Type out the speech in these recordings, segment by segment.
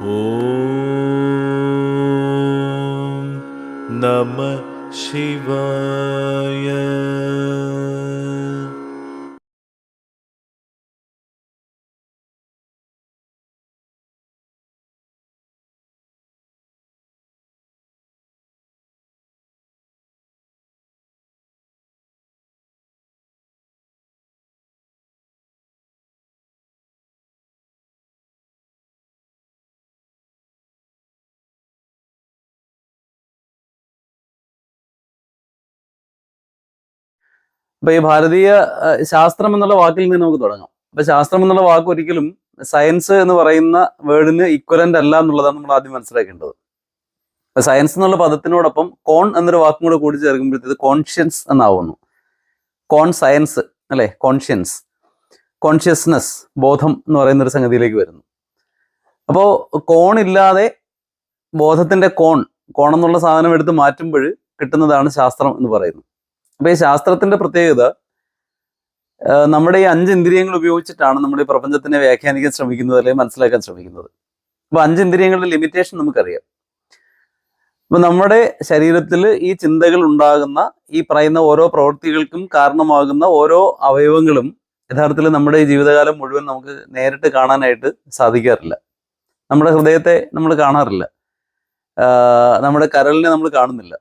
ഓം നമ ശിവായ. അപ്പൊ ഈ ഭാരതീയ ശാസ്ത്രം എന്നുള്ള വാക്കിൽ നിന്ന് നമുക്ക് തുടങ്ങാം. അപ്പൊ ശാസ്ത്രം എന്നുള്ള വാക്ക് ഒരിക്കലും സയൻസ് എന്ന് പറയുന്ന വേർഡിന് ഇക്വലന്റ് അല്ല എന്നുള്ളതാണ് നമ്മൾ ആദ്യം മനസ്സിലാക്കേണ്ടത്. അപ്പൊ സയൻസ് എന്നുള്ള പദത്തിനോടൊപ്പം കോൺ എന്നൊരു വാക്കും കൂടെ കൂടി ചേർക്കുമ്പോഴത്തേത് കോൺഷ്യൻസ് എന്നാവുന്നു. കോൺ സയൻസ് അല്ലെ, കോൺഷ്യൻസ്, കോൺഷ്യസ്നെസ്, ബോധം എന്ന് പറയുന്ന ഒരു സംഗതിയിലേക്ക് വരുന്നു. അപ്പോൾ കോൺ ഇല്ലാതെ ബോധത്തിന്റെ കോൺ എന്നുള്ള സാധനം എടുത്ത് മാറ്റുമ്പോൾ കിട്ടുന്നതാണ് ശാസ്ത്രം എന്ന് പറയുന്നത്. അപ്പൊ ഈ ശാസ്ത്രത്തിന്റെ പ്രത്യേകത നമ്മുടെ ഈ 5 ഇന്ദ്രിയങ്ങൾ ഉപയോഗിച്ചിട്ടാണ് നമ്മുടെ ഈ പ്രപഞ്ചത്തിനെ വ്യാഖ്യാനിക്കാൻ ശ്രമിക്കുന്നത് അല്ലെങ്കിൽ മനസ്സിലാക്കാൻ ശ്രമിക്കുന്നത്. അപ്പൊ 5 ഇന്ദ്രിയങ്ങളുടെ ലിമിറ്റേഷൻ നമുക്കറിയാം. അപ്പൊ നമ്മുടെ ശരീരത്തിൽ ഈ ചിന്തകൾ ഉണ്ടാകുന്ന ഈ പറയുന്ന ഓരോ പ്രവൃത്തികൾക്കും കാരണമാകുന്ന ഓരോ അവയവങ്ങളും യഥാർത്ഥത്തിൽ നമ്മുടെ ഈ ജീവിതകാലം മുഴുവൻ നമുക്ക് നേരിട്ട് കാണാനായിട്ട് സാധിക്കാറില്ല. നമ്മുടെ ഹൃദയത്തെ നമ്മൾ കാണാറില്ല, നമ്മുടെ കരളിനെ നമ്മൾ കാണുന്നില്ല,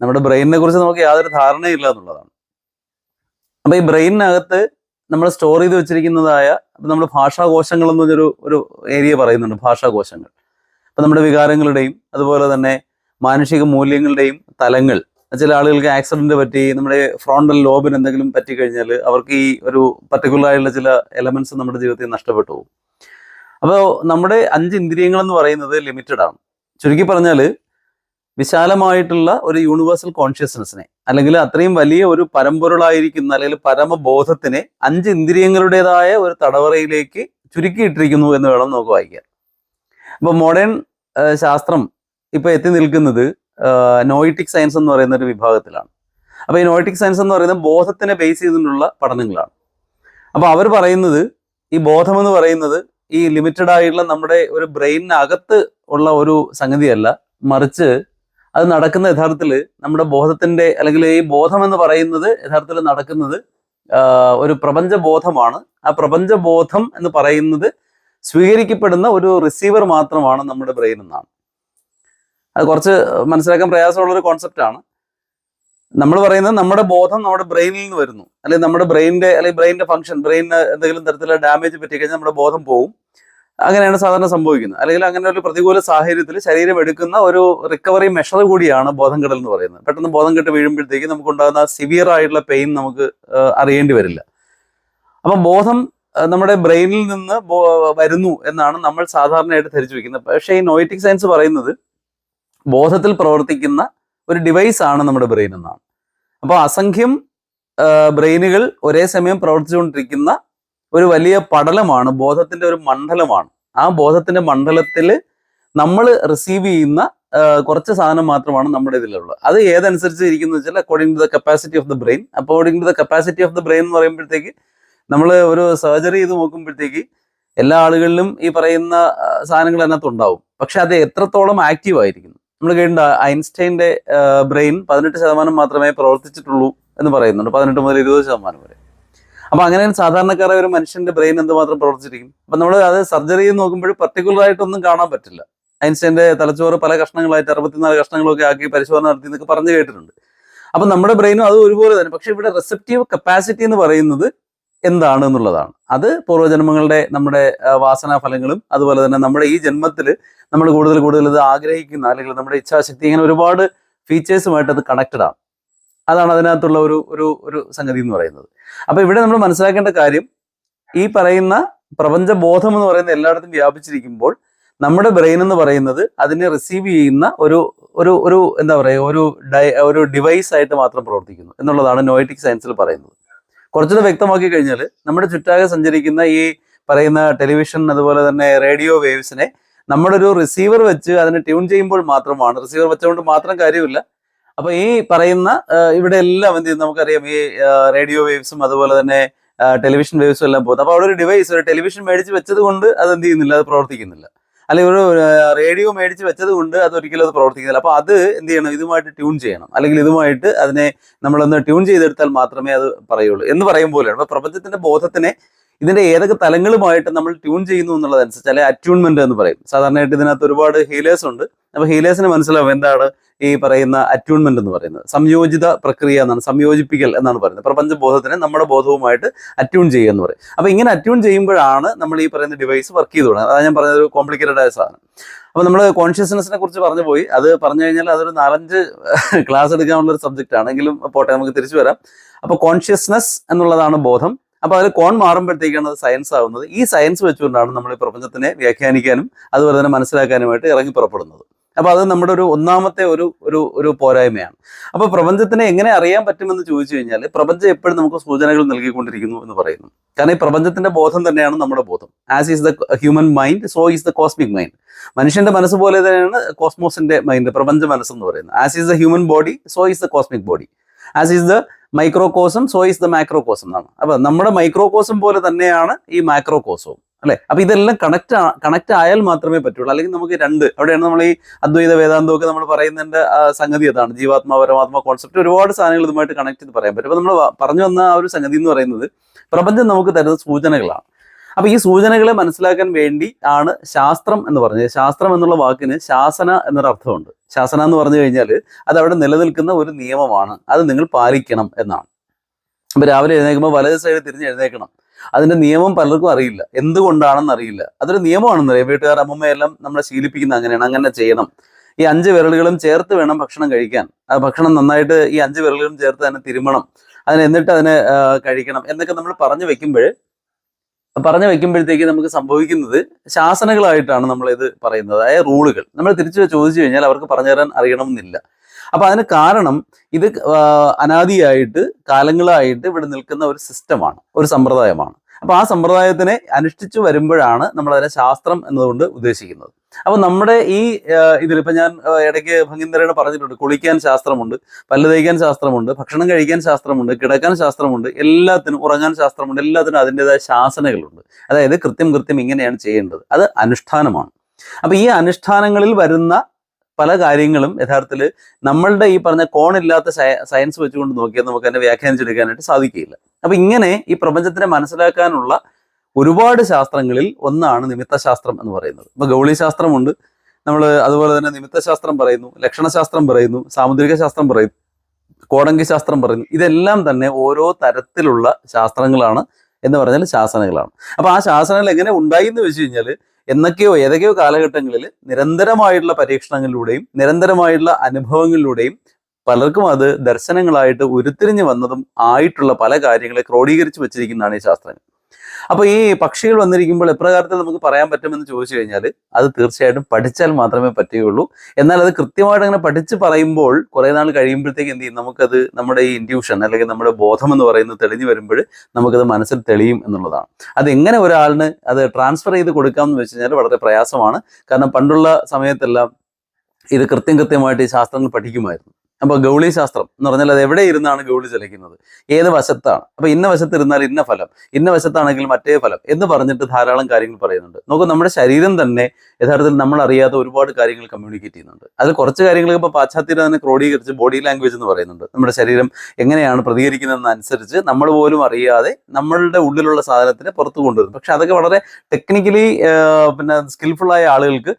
നമ്മുടെ ബ്രെയിനിനെ കുറിച്ച് നമുക്ക് യാതൊരു ധാരണയില്ല എന്നുള്ളതാണ്. അപ്പൊ ഈ ബ്രെയിനിനകത്ത് നമ്മൾ സ്റ്റോർ ചെയ്ത് വെച്ചിരിക്കുന്നതായ നമ്മൾ ഭാഷാകോശങ്ങൾ എന്ന് പറഞ്ഞൊരു ഏരിയ പറയുന്നുണ്ട്. ഭാഷാകോശങ്ങൾ അപ്പൊ നമ്മുടെ വികാരങ്ങളുടെയും അതുപോലെ തന്നെ മാനുഷിക മൂല്യങ്ങളുടെയും തലങ്ങൾ. ചില ആളുകൾക്ക് ആക്സിഡന്റ് പറ്റി നമ്മുടെ ഫ്രോണ്ടൽ ലോബിന് എന്തെങ്കിലും പറ്റിക്കഴിഞ്ഞാൽ അവർക്ക് ഈ ഒരു പർട്ടിക്കുലർ ആയിട്ടുള്ള ചില എലമെന്റ്സ് നമ്മുടെ ജീവിതത്തിൽ നഷ്ടപ്പെട്ടു പോകും. അപ്പോൾ നമ്മുടെ 5 ഇന്ദ്രിയങ്ങൾ എന്ന് പറയുന്നത് ലിമിറ്റഡ് ആണ്. ചുരുക്കി പറഞ്ഞാൽ വിശാലമായിട്ടുള്ള ഒരു യൂണിവേഴ്സൽ കോൺഷ്യസ്നെസ്സിനെ അല്ലെങ്കിൽ അത്രയും വലിയ ഒരു പരമ്പൊരുളായിരിക്കുന്ന അല്ലെങ്കിൽ പരമബോധത്തിനെ 5 ഇന്ദ്രിയങ്ങളുടേതായ ഒരു തടവറയിലേക്ക് ചുരുക്കിയിട്ടിരിക്കുന്നു എന്ന് വേണം നമുക്ക് വായിക്കാൻ. അപ്പൊ മോഡേൺ ശാസ്ത്രം ഇപ്പൊ എത്തി നിൽക്കുന്നത് നോയിറ്റിക് സയൻസ് എന്ന് പറയുന്ന ഒരു വിഭാഗത്തിലാണ്. അപ്പൊ ഈ നോയിറ്റിക് സയൻസ് എന്ന് പറയുന്നത് ബോധത്തിനെ ബേസ് ചെയ്തിട്ടുള്ള പഠനങ്ങളാണ്. അപ്പൊ അവർ പറയുന്നത് ഈ ബോധം എന്ന് പറയുന്നത് ഈ ലിമിറ്റഡ് ആയിട്ടുള്ള നമ്മുടെ ഒരു ബ്രെയിനിനകത്ത് ഉള്ള ഒരു സംഗതിയല്ല, മറിച്ച് അത് നടക്കുന്ന യഥാർത്ഥത്തിൽ നമ്മുടെ ബോധത്തിന്റെ അല്ലെങ്കിൽ ഈ ബോധം എന്ന് പറയുന്നത് യഥാർത്ഥത്തിൽ നടക്കുന്നത് ഒരു പ്രപഞ്ചബോധമാണ്. ആ പ്രപഞ്ചബോധം എന്ന് പറയുന്നത് സ്വീകരിക്കപ്പെടുന്ന ഒരു റിസീവർ മാത്രമാണ് നമ്മുടെ ബ്രെയിൻ എന്നാണ്. അത് കുറച്ച് മനസ്സിലാക്കാൻ പ്രയാസമുള്ളൊരു കോൺസെപ്റ്റാണ്. നമ്മൾ പറയുന്നത് നമ്മുടെ ബോധം നമ്മുടെ ബ്രെയിനിൽ നിന്ന് വരുന്നു, അല്ലെങ്കിൽ നമ്മുടെ ബ്രെയിനിന്റെ ഫംഗ്ഷൻ, ബ്രെയിനിന് എന്തെങ്കിലും തരത്തിലുള്ള ഡാമേജ് പറ്റിക്കഴിഞ്ഞാൽ നമ്മുടെ ബോധം പോകും. അങ്ങനെയാണ് സാധാരണ സംഭവിക്കുന്നത്. അല്ലെങ്കിൽ അങ്ങനെ ഒരു പ്രതികൂല സാഹചര്യത്തിൽ ശരീരം എടുക്കുന്ന ഒരു റിക്കവറി മെഷർ കൂടിയാണ് ബോധം കെടൽ എന്ന് പറയുന്നത്. പെട്ടെന്ന് ബോധം കെട്ട് വീഴുമ്പോഴത്തേക്ക് നമുക്കുണ്ടാകുന്ന സിവിയർ ആയിട്ടുള്ള പെയിൻ നമുക്ക് അറിയേണ്ടി വരില്ല. അപ്പം ബോധം നമ്മുടെ ബ്രെയിനിൽ നിന്ന് വരുന്നു എന്നാണ് നമ്മൾ സാധാരണയായിട്ട് ധരിച്ചു വെക്കുന്നത്. പക്ഷേ ഈ നോയിറ്റിക് സയൻസ് പറയുന്നത് ബോധത്തിൽ പ്രവർത്തിക്കുന്ന ഒരു ഡിവൈസ് ആണ് നമ്മുടെ ബ്രെയിൻ എന്നാണ്. അപ്പോൾ അസംഖ്യം ബ്രെയിനുകൾ ഒരേ സമയം പ്രവർത്തിച്ചുകൊണ്ടിരിക്കുന്ന ഒരു വലിയ പടലമാണ്, ബോധത്തിന്റെ ഒരു മണ്ഡലമാണ്. ആ ബോധത്തിന്റെ മണ്ഡലത്തിൽ നമ്മൾ റിസീവ് ചെയ്യുന്ന കുറച്ച് സാധനം മാത്രമാണ് നമ്മുടെ ഇതിലുള്ളത്. അത് ഏതനുസരിച്ച് ഇരിക്കുന്നു വെച്ചാൽ according to the capacity of the brain. According to the capacity of the brain എന്ന് പറയുമ്പോഴത്തേക്ക് നമ്മൾ ഒരു സർജറി ചെയ്ത് നോക്കുമ്പോഴത്തേക്ക് എല്ലാ ആളുകളിലും ഈ പറയുന്ന സാധനങ്ങൾ അതിനകത്ത് ഉണ്ടാവും. പക്ഷെ അത് എത്രത്തോളം ആക്റ്റീവ് ആയിരിക്കുന്നു. നമ്മൾ കേട്ടിട്ടുണ്ട് ഐൻസ്റ്റൈൻ്റെ ബ്രെയിൻ 18% മാത്രമേ പ്രവർത്തിച്ചിട്ടുള്ളൂ എന്ന് പറയുന്നുണ്ട്, 18 മുതൽ 20% വരെ. അപ്പൊ അങ്ങനെ സാധാരണക്കാരായ ഒരു മനുഷ്യന്റെ ബ്രെയിൻ എന്തുമാത്രം പ്രവർത്തിച്ചിരിക്കും. അപ്പൊ നമ്മൾ അത് സർജറി ചെയ്ത് നോക്കുമ്പോൾ പർട്ടിക്കുലർ ആയിട്ടൊന്നും കാണാൻ പറ്റില്ല. ഐൻസ്റ്റൈൻ്റെ തലച്ചോറ് പല കഷ്ണങ്ങളായിട്ട് 64 കഷ്ണങ്ങളൊക്കെ ആക്കി പരിശോധന നടത്തി എന്നൊക്കെ പറഞ്ഞു കേട്ടിട്ടുണ്ട്. അപ്പൊ നമ്മുടെ ബ്രെയിനും അത് ഒരുപോലെ തന്നെ. പക്ഷെ ഇവിടെ റിസപ്റ്റീവ് കപ്പാസിറ്റി എന്ന് പറയുന്നത് എന്താണ് എന്നുള്ളതാണ്. അത് പൂർവ്വജന്മങ്ങളുടെ നമ്മുടെ വാസനാ ഫലങ്ങളും അതുപോലെ തന്നെ നമ്മുടെ ഈ ജന്മത്തിൽ നമ്മൾ കൂടുതൽ ഇത് ആഗ്രഹിക്കുന്ന അല്ലെങ്കിൽ നമ്മുടെ ഇച്ഛാശക്തി, ഇങ്ങനെ ഒരുപാട് ഫീച്ചേഴ്സുമായിട്ട് അത് കണക്റ്റഡ് ആണ്. അതാണ് അതിനകത്തുള്ള ഒരു സംഗതി എന്ന് പറയുന്നത്. അപ്പൊ ഇവിടെ നമ്മൾ മനസ്സിലാക്കേണ്ട കാര്യം, ഈ പറയുന്ന പ്രപഞ്ചബോധം എന്ന് പറയുന്നത് എല്ലായിടത്തും വ്യാപിച്ചിരിക്കുമ്പോൾ നമ്മുടെ ബ്രെയിൻ എന്ന് പറയുന്നത് അതിനെ റിസീവ് ചെയ്യുന്ന ഒരു എന്താ പറയുക ഒരു ഡിവൈസ് ആയിട്ട് മാത്രം പ്രവർത്തിക്കുന്നു എന്നുള്ളതാണ് നോയിറ്റിക് സയൻസിൽ പറയുന്നത്. കുറച്ചുകൂടെ വ്യക്തമാക്കി കഴിഞ്ഞാൽ നമ്മുടെ ചുറ്റാകെ സഞ്ചരിക്കുന്ന ഈ പറയുന്ന ടെലിവിഷൻ അതുപോലെ തന്നെ റേഡിയോ വേവ്സിനെ നമ്മുടെ ഒരു റിസീവർ വെച്ച് അതിനെ ട്യൂൺ ചെയ്യുമ്പോൾ മാത്രമാണ്, റിസീവർ വെച്ചുകൊണ്ട് മാത്രം കാര്യമില്ല. അപ്പൊ ഈ പറയുന്ന ഇവിടെ എല്ലാം എന്ത് ചെയ്യുന്നു നമുക്കറിയാം, ഈ റേഡിയോ വേവ്സും അതുപോലെ തന്നെ ടെലിവിഷൻ വേവ്സും എല്ലാം പോകുന്നത്. അപ്പൊ അവിടെ ഒരു ഡിവൈസ്, ഒരു ടെലിവിഷൻ മേടിച്ച് വെച്ചത് കൊണ്ട് അത് എന്ത് ചെയ്യുന്നില്ല, അത് പ്രവർത്തിക്കുന്നില്ല. അല്ലെങ്കിൽ ഒരു റേഡിയോ മേടിച്ച് വെച്ചത് കൊണ്ട് അതൊരിക്കലും അത് പ്രവർത്തിക്കുന്നില്ല. അപ്പോൾ അത് എന്ത് ചെയ്യണം, ഇതുമായിട്ട് ട്യൂൺ ചെയ്യണം, അല്ലെങ്കിൽ ഇതുമായിട്ട് അതിനെ നമ്മളൊന്ന് ട്യൂൺ ചെയ്തെടുത്താൽ മാത്രമേ അത് പറയുള്ളൂ എന്ന് പറയും പോലെയാണ്. അപ്പോൾ പ്രപഞ്ചത്തിന്റെ ബോധത്തിനെ ഇതിന്റെ ഏതൊക്കെ തലങ്ങളുമായിട്ട് നമ്മൾ ട്യൂൺ ചെയ്യുന്നു എന്നുള്ളതനുസരിച്ച്, അല്ലെ അറ്റ്യൂൺമെന്റ് എന്ന് പറയും. സാധാരണയായിട്ട് ഇതിനകത്ത് ഒരുപാട് ഹീലേഴ്സ് ഉണ്ട്. അപ്പോൾ ഹീലേഴ്സിന് മനസ്സിലാവും എന്താണ് ഈ പറയുന്ന അറ്റ്യൂൺമെന്റ് എന്ന് പറയുന്നത്. സംയോജിത പ്രക്രിയ എന്നാണ്, സംയോജിപ്പിക്കൽ എന്നാണ് പറയുന്നത്. പ്രപഞ്ചബോധത്തിനെ നമ്മുടെ ബോധവുമായിട്ട് അറ്റ്യൂൺ ചെയ്യുക എന്ന് പറയും. അപ്പോൾ ഇങ്ങനെ അറ്റ്യൂൺ ചെയ്യുമ്പോഴാണ് നമ്മൾ ഈ പറയുന്ന ഡിവൈസ് വർക്ക് ചെയ്തു തുടങ്ങുന്നത്. അതാണ് ഞാൻ പറഞ്ഞത്, ഒരു കോംപ്ലിക്കേറ്റഡ് ആയ സാധനം. അപ്പോൾ നമ്മൾ കോൺഷ്യസ്നെസ്സിനെ കുറിച്ച് പറഞ്ഞു പോയി. അത് പറഞ്ഞു കഴിഞ്ഞാൽ അതൊരു 4-5 ക്ലാസ് എടുക്കാനുള്ള ഒരു സബ്ജക്റ്റ് ആണെങ്കിലും പോട്ടെ, നമുക്ക് തിരിച്ചു വരാം. അപ്പോൾ കോൺഷ്യസ്നെസ് എന്നുള്ളതാണ് ബോധം. അപ്പോൾ അതിൽ കോൺ മാറുമ്പോഴത്തേക്കാണ് അത് സയൻസ് ആവുന്നത്. ഈ സയൻസ് വെച്ചുകൊണ്ടാണ് നമ്മൾ ഈ പ്രപഞ്ചത്തിനെ വ്യാഖ്യാനിക്കാനും അതുപോലെ തന്നെ മനസ്സിലാക്കാനുമായിട്ട് ഇറങ്ങി പുറപ്പെടുന്നത്. അപ്പോൾ അത് നമ്മുടെ ഒരു ഒന്നാമത്തെ ഒരു പോരായ്മയാണ്. അപ്പോൾ പ്രപഞ്ചത്തിനെ എങ്ങനെ അറിയാൻ പറ്റുമെന്ന് ചോദിച്ചു കഴിഞ്ഞാൽ, പ്രപഞ്ചം എപ്പോഴും നമുക്ക് സൂചനകൾ നൽകിക്കൊണ്ടിരിക്കുന്നു എന്ന് പറയുന്നു. കാരണം ഈ പ്രപഞ്ചത്തിന്റെ ബോധം തന്നെയാണ് നമ്മുടെ ബോധം. As is the human mind, so is the cosmic mind. മനുഷ്യന്റെ മനസ്സ് പോലെ തന്നെയാണ് കോസ്മോസിന്റെ മൈൻഡ്, പ്രപഞ്ച മനസ്സെന്ന് പറയുന്നത്. As is the human body, so is the cosmic body. As is the microcosm, so is the macrocosm എന്നാണ്. അപ്പൊ നമ്മുടെ മൈക്രോകോസം പോലെ തന്നെയാണ് ഈ മാക്രോകോസവും, അല്ലെ? അപ്പൊ ഇതെല്ലാം കണക്ട് ആയാൽ മാത്രമേ പറ്റുള്ളൂ. അല്ലെങ്കിൽ നമുക്ക് അവിടെയാണ് നമ്മൾ ഈ അദ്വൈത വേദാന്തമൊക്കെ നമ്മൾ പറയുന്നതിന്റെ സംഗതി അതാണ്. ജീവാത്മാ പരമാത്മാ കോൺസെപ്റ്റ്, ഒരുപാട് സാധനങ്ങൾ ഇതുമായിട്ട് കണക്ട് ചെയ്ത് പറയാൻ പറ്റും. അപ്പൊ നമ്മൾ പറഞ്ഞു വന്ന ആ ഒരു സംഗതി എന്ന് പറയുന്നത്, പ്രപഞ്ചം നമുക്ക് തരുന്ന സൂചനകളാണ്. അപ്പൊ ഈ സൂചനകളെ മനസ്സിലാക്കാൻ വേണ്ടി ആണ് ശാസ്ത്രം എന്ന് പറഞ്ഞത്. ശാസ്ത്രം എന്നുള്ള വാക്കിന് ശാസന എന്നൊരു അർത്ഥമുണ്ട്. ശാസന എന്ന് പറഞ്ഞു കഴിഞ്ഞാൽ അത് അവിടെ നിലനിൽക്കുന്ന ഒരു നിയമമാണ്, അത് നിങ്ങൾ പാലിക്കണം എന്നാണ്. അപ്പൊ രാവിലെ എഴുന്നേൽക്കുമ്പോൾ വലത് സൈഡ് തിരിഞ്ഞ് എഴുന്നേൽക്കണം. അതിന്റെ നിയമം പലർക്കും അറിയില്ല, എന്തുകൊണ്ടാണെന്ന് അറിയില്ല. അതൊരു നിയമമാണെന്ന് അറിയാം. വീട്ടുകാർ അമ്മമ്മയെല്ലാം നമ്മളെ ശീലിപ്പിക്കുന്ന അങ്ങനെയാണ്, അങ്ങനെ ചെയ്യണം. ഈ 5 വിരലുകളും ചേർത്ത് വേണം ഭക്ഷണം കഴിക്കാൻ. ആ ഭക്ഷണം നന്നായിട്ട് ഈ 5 വിരലുകളും ചേർത്ത് തന്നെ തിരുമണം, എന്നിട്ട് അതിനെ കഴിക്കണം എന്നൊക്കെ നമ്മൾ പറഞ്ഞു വെക്കുമ്പോഴത്തേക്ക് നമുക്ക് സംഭവിക്കുന്നത് ശാസനകളായിട്ടാണ് നമ്മൾ ഇത് പറയുന്നത്. അതായത് റൂളുകൾ നമ്മൾ തിരിച്ചു ചോദിച്ചു കഴിഞ്ഞാൽ അവർക്ക് പറഞ്ഞു തരാൻ അറിയണമെന്നില്ല. അപ്പൊ അതിന് കാരണം ഇത് അനാദിയായിട്ട് കാലങ്ങളായിട്ട് ഇവിടെ നിൽക്കുന്ന ഒരു സിസ്റ്റമാണ്, ഒരു സമ്പ്രദായമാണ്. അപ്പൊ ആ സമ്പ്രദായത്തിനെ അനുഷ്ഠിച്ചു വരുമ്പോഴാണ് നമ്മൾ അതിനെ ശാസ്ത്രം എന്നതുകൊണ്ട് ഉദ്ദേശിക്കുന്നത്. അപ്പൊ നമ്മുടെ ഈ ഇതിലിപ്പോ ഞാൻ ഇടയ്ക്ക് ഭംഗിന്തരയോട് പറഞ്ഞിട്ടുണ്ട്, കുളിക്കാൻ ശാസ്ത്രമുണ്ട്, പല്ല് തേക്കാൻ ശാസ്ത്രമുണ്ട്, ഭക്ഷണം കഴിക്കാൻ ശാസ്ത്രമുണ്ട്, കിടക്കാൻ ശാസ്ത്രമുണ്ട്, എല്ലാത്തിനും, ഉറങ്ങാൻ ശാസ്ത്രമുണ്ട്, എല്ലാത്തിനും അതിൻ്റെതായ ശാസനകളുണ്ട്. അതായത് കൃത്യം ഇങ്ങനെയാണ് ചെയ്യേണ്ടത്. അത് അനുഷ്ഠാനമാണ്. അപ്പൊ ഈ അനുഷ്ഠാനങ്ങളിൽ വരുന്ന പല കാര്യങ്ങളും യഥാർത്ഥത്തിൽ നമ്മളുടെ ഈ പറഞ്ഞ കോണില്ലാത്ത സയൻസ് വെച്ചുകൊണ്ട് നോക്കിയാൽ നമുക്ക് അതിനെ വ്യാഖ്യാനിച്ചെടുക്കാനായിട്ട് സാധിക്കില്ല. അപ്പൊ ഇങ്ങനെ ഈ പ്രപഞ്ചത്തിനെ മനസ്സിലാക്കാനുള്ള ഒരുപാട് ശാസ്ത്രങ്ങളിൽ ഒന്നാണ് നിമിത്തശാസ്ത്രം എന്ന് പറയുന്നത്. ഇപ്പൊ ഗൗളിശാസ്ത്രമുണ്ട്, നമ്മൾ അതുപോലെ തന്നെ നിമിത്തശാസ്ത്രം പറയുന്നു, ലക്ഷണശാസ്ത്രം പറയുന്നു, സാമുദ്രിക ശാസ്ത്രം പറയുന്നു, കോടങ്കി ശാസ്ത്രം പറയുന്നു. ഇതെല്ലാം തന്നെ ഓരോ തരത്തിലുള്ള ശാസ്ത്രങ്ങളാണ് എന്ന് പറഞ്ഞാൽ ശാസനകളാണ്. അപ്പൊ ആ ശാസനകൾ എങ്ങനെ ഉണ്ടായി എന്ന് വെച്ച് കഴിഞ്ഞാൽ, ഏതൊക്കെയോ കാലഘട്ടങ്ങളിൽ നിരന്തരമായിട്ടുള്ള പരീക്ഷണങ്ങളിലൂടെയും നിരന്തരമായിട്ടുള്ള അനുഭവങ്ങളിലൂടെയും പലർക്കും അത് ദർശനങ്ങളായിട്ട് ഉരുത്തിരിഞ്ഞു വന്നതും ആയിട്ടുള്ള പല കാര്യങ്ങളെ ക്രോഡീകരിച്ച് വെച്ചിരിക്കുന്നതാണ് ഈ ശാസ്ത്രങ്ങൾ. അപ്പൊ ഈ പക്ഷികൾ വന്നിരിക്കുമ്പോൾ എപ്രകാരത്തിൽ നമുക്ക് പറയാൻ പറ്റുമെന്ന് ചോദിച്ചു കഴിഞ്ഞാൽ, അത് തീർച്ചയായിട്ടും പഠിച്ചാൽ മാത്രമേ പറ്റുകയുള്ളൂ. എന്നാൽ അത് കൃത്യമായിട്ട് അങ്ങനെ പഠിച്ച് പറയുമ്പോൾ കുറെ നാൾ കഴിയുമ്പോഴത്തേക്ക് എന്ത് ചെയ്യും, നമുക്കത് നമ്മുടെ ഈ ഇൻഡ്യൂഷൻ അല്ലെങ്കിൽ നമ്മുടെ ബോധം എന്ന് പറയുന്നത് തെളിഞ്ഞു വരുമ്പോൾ നമുക്കത് മനസ്സിൽ തെളിയും എന്നുള്ളതാണ്. അതെങ്ങനെ ഒരാളിന് അത് ട്രാൻസ്ഫർ ചെയ്ത് കൊടുക്കാമെന്ന് വെച്ച് കഴിഞ്ഞാൽ വളരെ പ്രയാസമാണ്. കാരണം പണ്ടുള്ള സമയത്തെല്ലാം ഇത് കൃത്യമായിട്ട് ഈ ശാസ്ത്രങ്ങൾ പഠിക്കുമായിരുന്നു. അപ്പൊ ഗൗളി ശാസ്ത്രം എന്ന് പറഞ്ഞാൽ അത് എവിടെ ഇരുന്നാണ് ഗൗളി ചലിക്കുന്നത്, ഏത് വശത്താണ്, അപ്പൊ ഇന്ന വശത്തിരുന്നാൽ ഇന്ന ഫലം, ഇന്ന വശത്താണെങ്കിൽ മറ്റേ ഫലം എന്ന് പറഞ്ഞിട്ട് ധാരാളം കാര്യങ്ങൾ പറയുന്നുണ്ട്. നോക്കൂ, നമ്മുടെ ശരീരം തന്നെ യഥാർത്ഥത്തിൽ നമ്മൾ അറിയാത്ത ഒരുപാട് കാര്യങ്ങൾ കമ്മ്യൂണിക്കേറ്റ് ചെയ്യുന്നുണ്ട്. അതിൽ കുറച്ച് കാര്യങ്ങൾ ഇപ്പൊ പാശ്ചാത്യർ തന്നെ ക്രോഡീകരിച്ച് ബോഡി ലാംഗ്വേജ് എന്ന് പറയുന്നുണ്ട്. നമ്മുടെ ശരീരം എങ്ങനെയാണ് പ്രതികരിക്കുന്നതെന്നനുസരിച്ച് നമ്മൾ പോലും അറിയാതെ നമ്മളുടെ ഉള്ളിലുള്ള സാധനത്തിനെ പുറത്തു കൊണ്ടുവരും. പക്ഷെ അതൊക്കെ വളരെ ടെക്നിക്കലി സ്കിൽഫുൾ ആയ ആളുകൾക്ക്,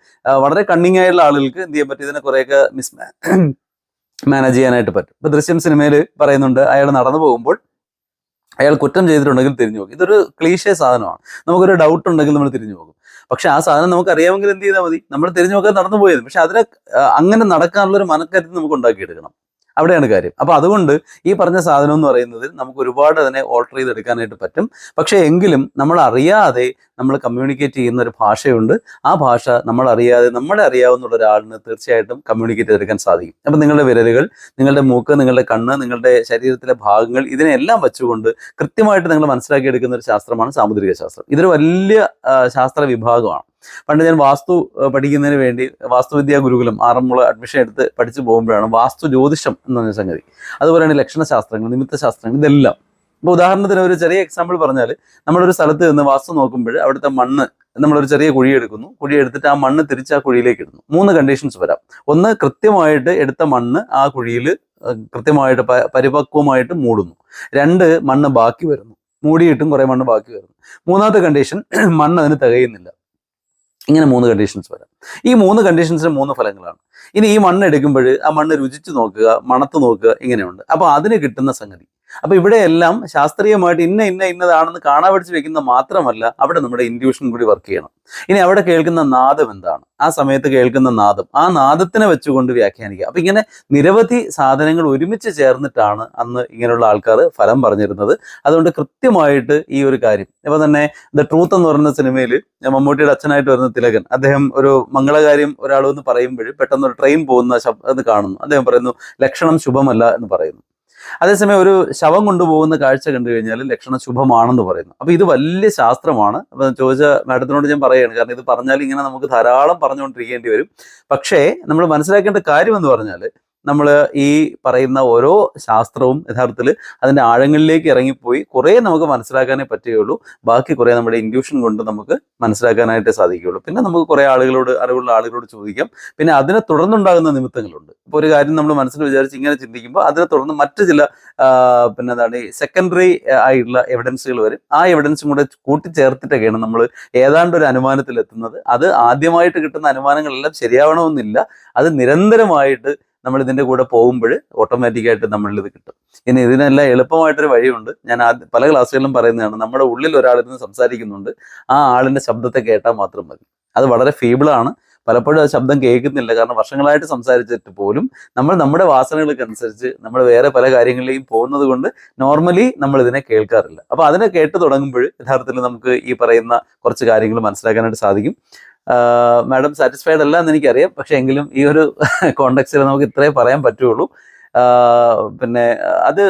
വളരെ കണ്ണിങ് ആയിട്ടുള്ള ആളുകൾക്ക് എന്ത് ചെയ്യാൻ പറ്റും, ഇതിനെ കുറെയൊക്കെ മാനേജ് ചെയ്യാനായിട്ട് പറ്റും. ഇപ്പൊ ദൃശ്യം സിനിമയിൽ പറയുന്നുണ്ട്, അയാൾ നടന്നു പോകുമ്പോൾ അയാൾ കുറ്റം ചെയ്തിട്ടുണ്ടെങ്കിൽ തിരിഞ്ഞു പോകും. ഇതൊരു ക്ലീശേ സാധനമാണ്. നമുക്കൊരു ഡൗട്ട് ഉണ്ടെങ്കിൽ നമ്മൾ തിരിഞ്ഞു പോകും. പക്ഷെ ആ സാധനം നമുക്ക് അറിയാമെങ്കിൽ എന്ത് ചെയ്താൽ മതി, നമ്മൾ തിരിഞ്ഞു നോക്കാൻ നടന്നു പോയത്. പക്ഷെ അതിനെ അങ്ങനെ നടക്കാനുള്ള ഒരു മനക്കരുത്ത് നമുക്ക് ഉണ്ടാക്കിയെടുക്കണം. അവിടെയാണ് കാര്യം. അപ്പൊ അതുകൊണ്ട് ഈ പറഞ്ഞ സാധനം എന്ന് പറയുന്നത് നമുക്ക് ഒരുപാട് അതിനെ ഓൾട്ടർ ചെയ്തെടുക്കാനായിട്ട് പറ്റും. പക്ഷെ എങ്കിലും നമ്മൾ അറിയാതെ നമ്മൾ കമ്മ്യൂണിക്കേറ്റ് ചെയ്യുന്ന ഒരു ഭാഷയുണ്ട്. ആ ഭാഷ നമ്മൾ അറിയാതെ നമ്മളെ അറിയാവുന്ന ഒരാളിന് തീർച്ചയായിട്ടും കമ്മ്യൂണിക്കേറ്റ് ചെയ്തെടുക്കാൻ സാധിക്കും. അപ്പൊ നിങ്ങളുടെ വിരലുകൾ, നിങ്ങളുടെ മൂക്ക്, നിങ്ങളുടെ കണ്ണ്, നിങ്ങളുടെ ശരീരത്തിലെ ഭാഗങ്ങൾ, ഇതിനെല്ലാം വെച്ചുകൊണ്ട് കൃത്യമായിട്ട് നിങ്ങൾ മനസ്സിലാക്കിയെടുക്കുന്ന ഒരു ശാസ്ത്രമാണ് സാമുദ്രിക ശാസ്ത്രം. ഇതൊരു വലിയ ശാസ്ത്ര വിഭാഗമാണ്. പണ്ട് ഞാൻ വാസ്തു പഠിക്കുന്നതിന് വേണ്ടി വാസ്തുവിദ്യാ ഗുരുകുലം ആറന്മുള അഡ്മിഷൻ എടുത്ത് പഠിച്ചു പോകുമ്പോഴാണ് വാസ്തു ജ്യോതിഷം എന്ന് പറഞ്ഞ സംഗതി, അതുപോലെയാണ് ലക്ഷണശാസ്ത്രങ്ങൾ, നിമിത്തശാസ്ത്രങ്ങൾ, ഇതെല്ലാം ഇപ്പോൾ ഉദാഹരണത്തിന് ഒരു ചെറിയ എക്സാമ്പിൾ പറഞ്ഞാൽ, നമ്മളൊരു സ്ഥലത്ത് നിന്ന് വാസ്തു നോക്കുമ്പോൾ അവിടുത്തെ മണ്ണ് നമ്മളൊരു ചെറിയ കുഴി എടുക്കുന്നു, കുഴി എടുത്തിട്ട് ആ മണ്ണ് തിരിച്ച് ആ കുഴിയിലേക്ക് ഇടുന്നു. 3 കണ്ടീഷൻസ് വരാം. ഒന്ന്, കൃത്യമായിട്ട് എടുത്ത മണ്ണ് ആ കുഴിയിൽ കൃത്യമായിട്ട് പരിപക്വമായിട്ട് മൂടുന്നു. 2, മണ്ണ് ബാക്കി വരുന്നു, മൂടിയിട്ടും കുറെ മണ്ണ് ബാക്കി വരുന്നു. 3ാമത്തെ കണ്ടീഷൻ, മണ്ണ് അതിന് തികയുന്നില്ല. ഇങ്ങനെ 3 കണ്ടീഷൻസ് വരാം. ഈ 3 കണ്ടീഷൻസിന് 3 ഫലങ്ങളാണ്. ഇനി ഈ മണ്ണ് എടുക്കുമ്പോൾ ആ മണ്ണ് രുചിച്ച് നോക്കുക, മണത്ത് നോക്കുക, ഇങ്ങനെയുണ്ട്. അപ്പോൾ അതിന് കിട്ടുന്ന സംഗതി. അപ്പൊ ഇവിടെയെല്ലാം ശാസ്ത്രീയമായിട്ട് ഇന്നതാണെന്ന് കാണാൻ പഠിച്ച് വെക്കുന്ന മാത്രമല്ല, അവിടെ നമ്മുടെ ഇൻഡ്യൂഷൻ കൂടി വർക്ക് ചെയ്യണം. ഇനി അവിടെ കേൾക്കുന്ന നാദം എന്താണ്, ആ സമയത്ത് കേൾക്കുന്ന നാദം, ആ നാദത്തിനെ വെച്ചുകൊണ്ട് വ്യാഖ്യാനിക്കുക. അപ്പൊ ഇങ്ങനെ നിരവധി സാധനങ്ങൾ ഒരുമിച്ച് ചേർന്നിട്ടാണ് അന്ന് ഇങ്ങനെയുള്ള ആൾക്കാർ ഫലം പറഞ്ഞിരുന്നത്. അതുകൊണ്ട് കൃത്യമായിട്ട് ഈ ഒരു കാര്യം, ഇപ്പൊ തന്നെ ദ ട്രൂത്ത് എന്ന് പറയുന്ന സിനിമയിൽ മമ്മൂട്ടിയുടെ അച്ഛനായിട്ട് വരുന്ന തിലകൻ, അദ്ദേഹം ഒരു മംഗളകാര്യം ഒരാൾ എന്ന് പറയുമ്പോൾ പെട്ടെന്ന് ഒരു ട്രെയിൻ പോകുന്ന ശബ്ദം കാണുന്നു. അദ്ദേഹം പറയുന്നു, ലക്ഷണം ശുഭമല്ല എന്ന് പറയുന്നു. അതേസമയം ഒരു ശവം കൊണ്ടുപോകുന്ന കാഴ്ച കണ്ടു കഴിഞ്ഞാൽ ലക്ഷണം ശുഭമാണെന്ന് പറയുന്നു. അപ്പൊ ഇത് വലിയ ശാസ്ത്രമാണ്. അപ്പൊ ചോദിച്ച മാഡത്തിനോട് ഞാൻ പറയുകയാണ്, കാരണം ഇത് പറഞ്ഞാൽ ഇങ്ങനെ നമുക്ക് ധാരാളം പറഞ്ഞുകൊണ്ടിരിക്കേണ്ടി വരും. പക്ഷേ നമ്മൾ മനസ്സിലാക്കേണ്ട കാര്യം എന്ന് പറഞ്ഞാൽ, നമ്മൾ ഈ പറയുന്ന ഓരോ ശാസ്ത്രവും യഥാർത്ഥത്തിൽ അതിൻ്റെ ആഴങ്ങളിലേക്ക് ഇറങ്ങിപ്പോയി കുറേ നമുക്ക് മനസ്സിലാക്കാനേ പറ്റുകയുള്ളൂ. ബാക്കി കുറേ നമ്മുടെ ഇൻഡ്യൂഷൻ കൊണ്ട് നമുക്ക് മനസ്സിലാക്കാനായിട്ട് സാധിക്കുകയുള്ളൂ. പിന്നെ നമുക്ക് കുറേ ആളുകളോട്, അറിവുള്ള ആളുകളോട് ചോദിക്കാം. പിന്നെ അതിനെ തുടർന്നുണ്ടാകുന്ന നിമിത്തങ്ങളുണ്ട്. ഇപ്പോൾ ഒരു കാര്യം നമ്മൾ മനസ്സിൽ വിചാരിച്ച് ഇങ്ങനെ ചിന്തിക്കുമ്പോൾ അതിനെ തുടർന്ന് മറ്റു ചില പിന്നെ എന്താണ് ഈ സെക്കൻഡറി ആയിട്ടുള്ള എവിഡൻസുകൾ വരും. ആ എവിഡൻസും കൂടെ കൂട്ടിച്ചേർത്തിട്ടൊക്കെയാണ് നമ്മൾ ഏതാണ്ട് ഒരു അനുമാനത്തിൽ എത്തുന്നത്. അത് ആദ്യമായിട്ട് കിട്ടുന്ന അനുമാനങ്ങളെല്ലാം ശരിയാവണമെന്നില്ല. അത് നിരന്തരമായിട്ട് നമ്മൾ ഇതിൻ്റെ കൂടെ പോകുമ്പോൾ ഓട്ടോമാറ്റിക്കായിട്ട് നമ്മളിത് കിട്ടും. ഇനി ഇതിനെല്ലാം എളുപ്പമായിട്ടൊരു വഴിയുണ്ട്. ഞാൻ പല ക്ലാസ്സുകളിലും പറയുന്നതാണ്, നമ്മുടെ ഉള്ളിൽ ഒരാളിരുന്ന് സംസാരിക്കുന്നുണ്ട്, ആ ആളിൻ്റെ ശബ്ദത്തെ കേട്ടാൽ മാത്രം മതി. അത് വളരെ ഫീബിളാണ്. പലപ്പോഴും ആ ശബ്ദം കേൾക്കുന്നില്ല. കാരണം വർഷങ്ങളായിട്ട് സംസാരിച്ചിട്ട് പോലും നമ്മൾ നമ്മുടെ വാസനകൾക്ക് അനുസരിച്ച് നമ്മൾ വേറെ പല കാര്യങ്ങളിലേക്കും പോകുന്നത് കൊണ്ട് നോർമലി നമ്മൾ ഇതിനെ കേൾക്കാറില്ല. അപ്പോൾ അതിനെ കേട്ട് തുടങ്ങുമ്പോൾ യഥാർത്ഥത്തിൽ നമുക്ക് ഈ പറയുന്ന കുറച്ച് കാര്യങ്ങൾ മനസ്സിലാക്കാനായിട്ട് സാധിക്കും. മാഡം സാറ്റിസ്ഫൈഡ് അല്ല എന്ന് എനിക്കറിയാം. പക്ഷെ എങ്കിലും ഈ ഒരു കോണ്ടെക്സ്റ്റിൽ നമുക്ക് ഇത്രേ പറയാൻ പറ്റുള്ളൂ. പിന്നെ അത്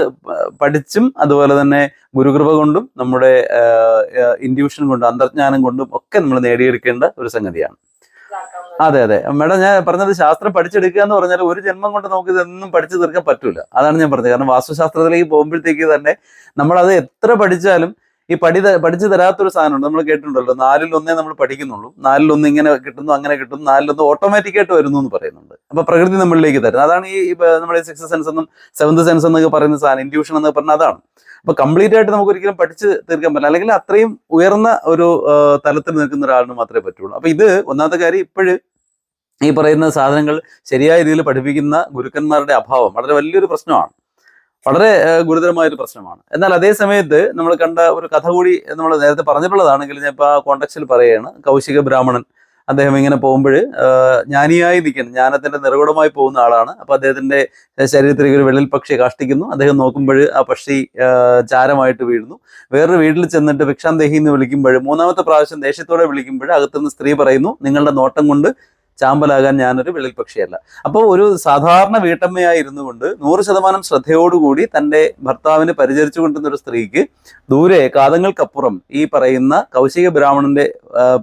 പഠിച്ചും അതുപോലെ തന്നെ ഗുരുകൃപ കൊണ്ടും നമ്മുടെ ഇൻഡ്യൂഷൻ കൊണ്ടും അന്തർജ്ഞാനം കൊണ്ടും ഒക്കെ നമ്മൾ നേടിയെടുക്കേണ്ട ഒരു സംഗതിയാണ്. അതെ അതെ മാഡം, ഞാൻ പറഞ്ഞത് ശാസ്ത്രം പഠിച്ചെടുക്കുക എന്ന് പറഞ്ഞാൽ ഒരു ജന്മം കൊണ്ട് നമുക്ക് ഇതൊന്നും പഠിച്ചു തീർക്കാൻ പറ്റൂല. അതാണ് ഞാൻ പറഞ്ഞത്. കാരണം വാസ്തുശാസ്ത്രത്തിലേക്ക് പോകുമ്പോഴത്തേക്ക് തന്നെ നമ്മളത് എത്ര പഠിച്ചാലും ഈ പഠിച്ചു തരാത്തൊരു സാധനമുണ്ട്. നമ്മൾ കേട്ടിട്ടുണ്ടല്ലോ, 4ൽ 1 നമ്മൾ പഠിക്കുന്നുള്ളൂ, 4ൽ 1 ഇങ്ങനെ കിട്ടുന്നു, അങ്ങനെ കിട്ടുന്നു, 4ൽ 1 ഓട്ടോമാറ്റിക്കായിട്ട് വരുന്നു എന്ന് പറയുന്നുണ്ട്. അപ്പൊ പ്രകൃതി നമ്മളിലേക്ക് തരുന്നത് അതാണ്. ഈ നമ്മുടെ 6th സെൻസ് എന്നും 7th സെൻസ് എന്നൊക്കെ പറയുന്ന സാധനം, ഇൻഡ്യൂഷൻ എന്നൊക്കെ പറഞ്ഞാൽ അതാണ്. അപ്പൊ കംപ്ലീറ്റ് ആയിട്ട് നമുക്ക് ഒരിക്കലും പഠിച്ച് തീർക്കാൻ പറ്റില്ല. അല്ലെങ്കിൽ അത്രയും ഉയർന്ന ഒരു തലത്തിൽ നിൽക്കുന്ന ഒരാളിന് മാത്രമേ പറ്റുള്ളൂ. അപ്പൊ ഇത് ഒന്നാമത്തെ കാര്യം, ഇപ്പോഴും ഈ പറയുന്ന സാധനങ്ങൾ ശരിയായ രീതിയിൽ പഠിപ്പിക്കുന്ന ഗുരുക്കന്മാരുടെ അഭാവം വളരെ വലിയൊരു പ്രശ്നമാണ്, വളരെ ഗുരുതരമായൊരു പ്രശ്നമാണ്. എന്നാൽ അതേ സമയത്ത് നമ്മൾ കണ്ട ഒരു കഥ കൂടി നമ്മൾ നേരത്തെ പറഞ്ഞിട്ടുള്ളതാണെങ്കിൽ ഞാൻ ഇപ്പോൾ ആ കോണ്ടക്സ്റ്റിൽ പറയുകയാണ്. കൗശിക ബ്രാഹ്മണൻ, അദ്ദേഹം ഇങ്ങനെ പോകുമ്പോൾ ജ്ഞാനിയായി നിൽക്കണം, ജ്ഞാനത്തിന്റെ നിറകുടമായി പോകുന്ന ആളാണ്. അപ്പൊ അദ്ദേഹത്തിന്റെ ശരീരത്തിലേക്ക് ഒരു വെള്ളിൽ പക്ഷിയെ കാഷ്ടിക്കുന്നു. അദ്ദേഹം നോക്കുമ്പോൾ ആ പക്ഷി ചാരമായിട്ട് വീഴുന്നു. വേറൊരു വീട്ടിൽ ചെന്നിട്ട് ഭിക്ഷാന്തേഹി എന്ന് വിളിക്കുമ്പോൾ, 3ാമത്തെ പ്രാവശ്യം ദേഷ്യത്തോടെ വിളിക്കുമ്പോൾ അകത്തുനിന്ന് സ്ത്രീ പറയുന്നു, നിങ്ങളുടെ നോട്ടം കൊണ്ട് ചാമ്പലാകാൻ ഞാനൊരു വെള്ളിൽ പക്ഷിയല്ല. അപ്പോൾ ഒരു സാധാരണ വീട്ടമ്മയായിരുന്നു കൊണ്ട് 100% ശ്രദ്ധയോടുകൂടി തൻ്റെ ഭർത്താവിനെ പരിചരിച്ചു കൊണ്ടിരുന്ന ഒരു സ്ത്രീക്ക് ദൂരെ കാതങ്ങൾക്കപ്പുറം ഈ പറയുന്ന കൗശിക ബ്രാഹ്മണന്റെ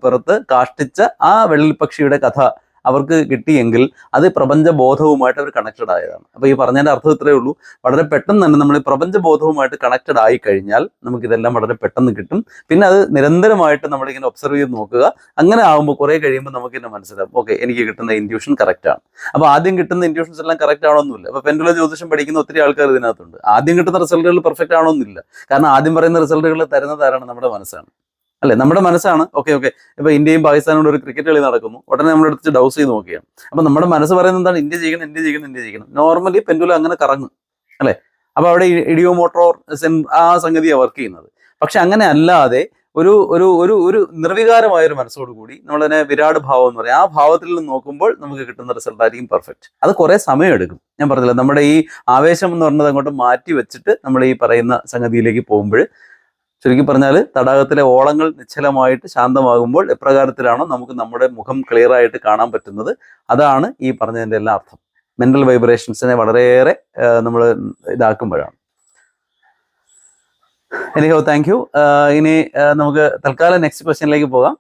പുറത്ത് കാഷ്ടിച്ച ആ വെള്ളിൽ പക്ഷിയുടെ കഥ അവർക്ക് കിട്ടിയെങ്കിൽ അത് പ്രപഞ്ചബോധവുമായിട്ട് അവർ കണക്റ്റഡ് ആയതാണ്. അപ്പോൾ ഈ പറഞ്ഞതിൻ്റെ അർത്ഥം ഇത്രയേ ഉള്ളൂ. വളരെ പെട്ടെന്ന് തന്നെ നമ്മൾ പ്രപഞ്ചബോധവുമായിട്ട് കണക്റ്റഡ് ആയി കഴിഞ്ഞാൽ നമുക്കിതെല്ലാം വളരെ പെട്ടെന്ന് കിട്ടും. പിന്നെ അത് നിരന്തരമായിട്ട് നമ്മളിങ്ങനെ ഒബ്സർവ് ചെയ്ത് നോക്കുക. അങ്ങനെ ആകുമ്പോൾ കുറേ കഴിയുമ്പോൾ നമുക്ക് തന്നെ മനസ്സിലാവും, ഓക്കെ, എനിക്ക് കിട്ടുന്ന ഇൻഡ്യൂഷൻ കറക്റ്റാണ്. അപ്പോൾ ആദ്യം കിട്ടുന്ന ഇൻഡ്യൂഷൻസ് എല്ലാം കറക്റ്റ് ആണോന്നില്ല. അപ്പോൾ പെൻഡുല ജ്യോതിഷം പഠിക്കുന്ന ഒത്തിരി ആൾക്കാർ ഇതിനകത്തുണ്ട്. ആദ്യം കിട്ടുന്ന റിസൾട്ടുകൾ പെർഫെക്റ്റ് ആണോന്നില്ല. കാരണം ആദ്യം പറയുന്ന റിസൾട്ടുകൾ തരുന്നത് ആരാണ്? നമ്മുടെ മനസ്സാണ്, അല്ലെ? നമ്മുടെ മനസ്സാണ്. ഓക്കെ ഇപ്പൊ ഇന്ത്യയും പാകിസ്ഥാനോട് ഒരു ക്രിക്കറ്റ് കളി നടക്കുന്നു, ഉടനെ നമ്മളെടുത്ത് ഡൗസ് ചെയ്ത് നോക്കുകയാണ്. അപ്പൊ നമ്മുടെ മനസ്സ് പറയുന്നത് എന്താണ്? ഇന്ത്യ ജയിക്കണം. നോർമലി പെൻഡുലം അങ്ങനെ കറങ്ങും, അല്ലെ? അപ്പൊ അവിടെ ഇഡിയോ മോട്ടോർ ആ സംഗതിയാണ് വർക്ക് ചെയ്യുന്നത്. പക്ഷെ അങ്ങനെ അല്ലാതെ ഒരു ഒരു ഒരു ഒരു നിർവികാരമായ ഒരു മനസ്സോടുകൂടി നമ്മളതിനെ വിരാട് ഭാവം എന്ന് പറയും, ആ ഭാവത്തിൽ നിന്ന് നോക്കുമ്പോൾ നമുക്ക് കിട്ടുന്ന റിസൾട്ട് ആയിരിക്കും പെർഫെക്റ്റ്. അത് കുറെ സമയം എടുക്കും. ഞാൻ പറഞ്ഞില്ല, നമ്മുടെ ഈ ആവേശം എന്ന് പറഞ്ഞത് അങ്ങോട്ട് മാറ്റി വെച്ചിട്ട് നമ്മൾ ഈ പറയുന്ന സംഗതിയിലേക്ക് പോകുമ്പോൾ, ചുരുക്കി പറഞ്ഞാൽ തടാകത്തിലെ ഓളങ്ങൾ നിശ്ചലമായിട്ട് ശാന്തമാകുമ്പോൾ എപ്രകാരത്തിലാണോ നമുക്ക് നമ്മുടെ മുഖം ക്ലിയർ ആയിട്ട് കാണാൻ പറ്റുന്നത്, അതാണ് ഈ പറഞ്ഞതിൻ്റെ എല്ലാം അർത്ഥം. മെന്റൽ വൈബ്രേഷൻസിനെ വളരെയേറെ നമ്മൾ ഇതാക്കുമ്പോഴാണ്. എനിക്കോ താങ്ക് യു. ഇനി നമുക്ക് തൽക്കാലം നെക്സ്റ്റ് ക്വസ്റ്റ്യനിലേക്ക് പോകാം.